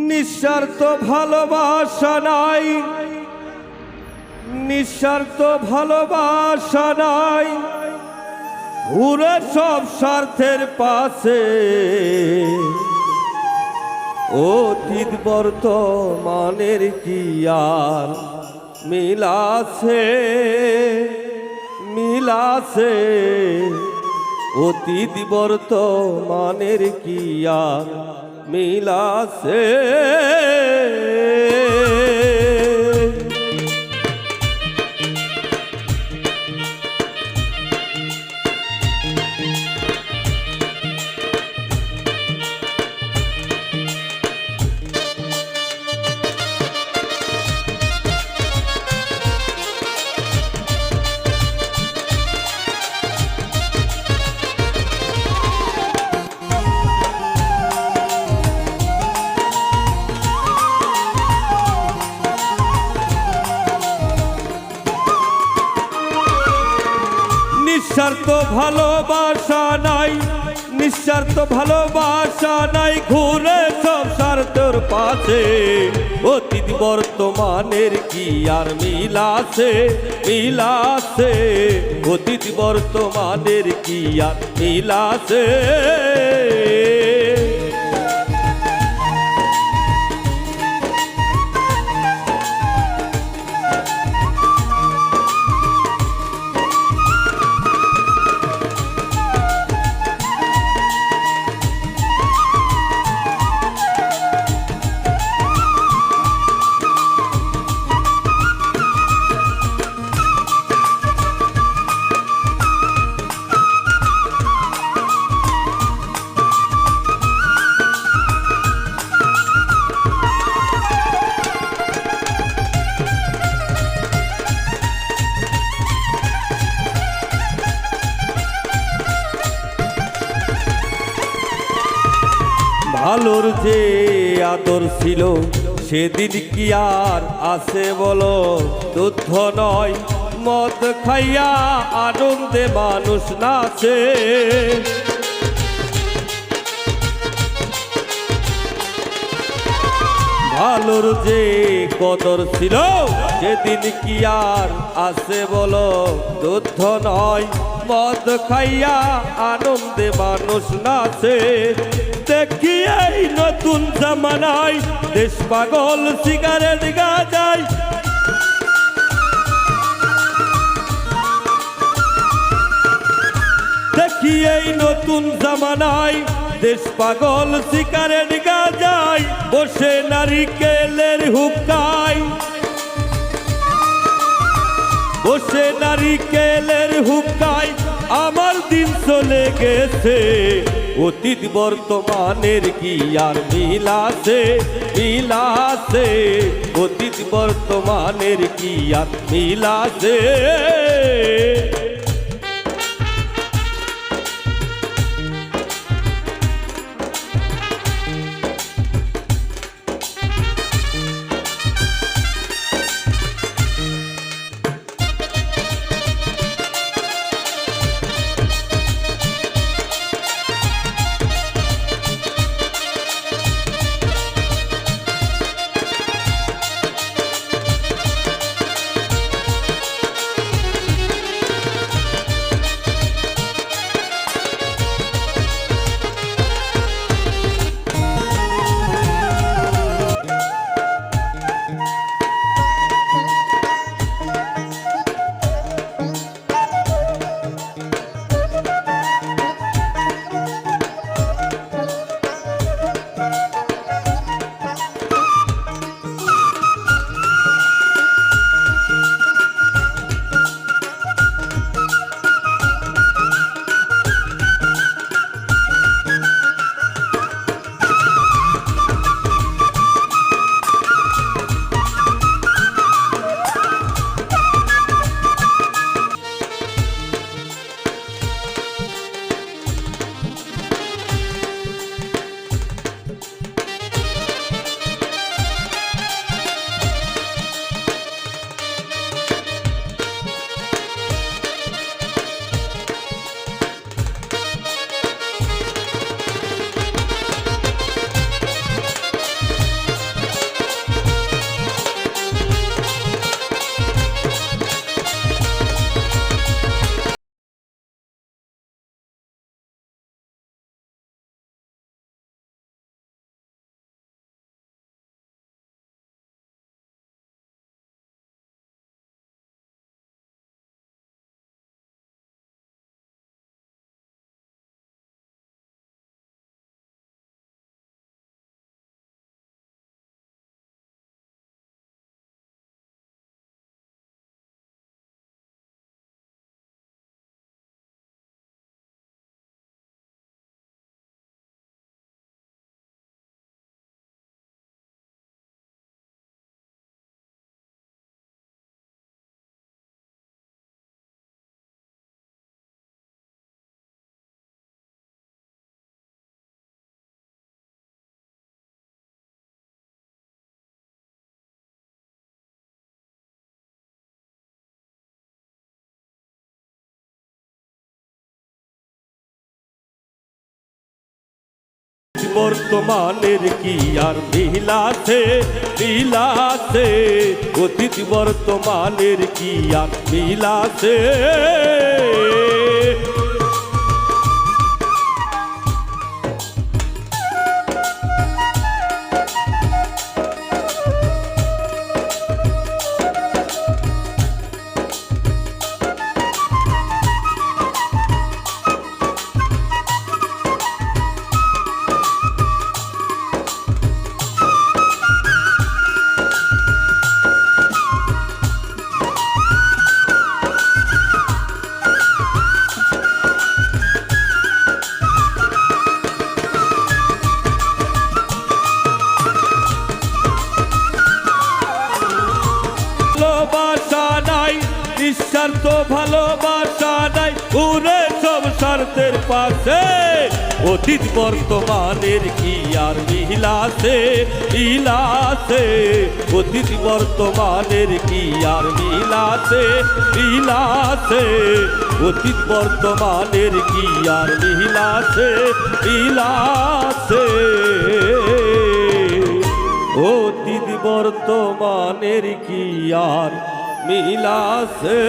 নিঃস্বার্থ ভালোবাসা নাই, নিঃস্বার্থ ভালোবাসা নাই, ঘুরে সব স্বার্থের পাশে। অতীত বর্তমানের কি আর মিলাছে, মিলাছে। অতীত বর্তমানের কি আর মিলাছে। নিঃস্বার্থ ভালোবাসা নাই, নিঃস্বার্থ ভালোবাসা নাই, ঘুরে সব স্বার্থের পাশে। অতীত বর্তমানের কি আর মিলাছে, মিলাছে। অতীত বর্তমানের কি আর মিলাছে। ভালোর যে আদর ছিল সেদিন কি আর আছে বলো। দুধ নয় মদ খাইয়া আনন্দে মানুষ নাচে। ভালোর যে কদর ছিল সেদিন কি আর আছে বলো। দুধ নয় মদ খাইয়া আনন্দে মানুষ নাচে। দেখি এই নতুন জামানায় দেশ পাগল সিগারেট গাঁজায়। দেখি এই নতুন জামানায় দেশ পাগল সিগারেট গাঁজায়। বসে নারিকেলের হুক্কায়, বসে নারিকেলের হুক্কায় আমার দিন চলে গেছে। অতীত বর্তমানের কি আর মিলাছে, মিলাছে। অতীত বর্তমানের কি আর মিলাছে। বর্তমানের কি আর মিল আছে, মিল আছে, অতীত বর্তমানের কি আর মিল আছে। ভালোবাসা নাই, নিঃস্বার্থ ভালোবাসা নাই, ঘুরে সব স্বার্থের পাশে। অতীত বর্তমানের কি আর মিল আছে, মিল আছে, অতীত বর্তমানের কি আর মিল আছে, মিল আছে, অতীত বর্তমানের কি আর মিল আছে, মিল আছে, অতীত বর্তমানের কি আর মিল আছে।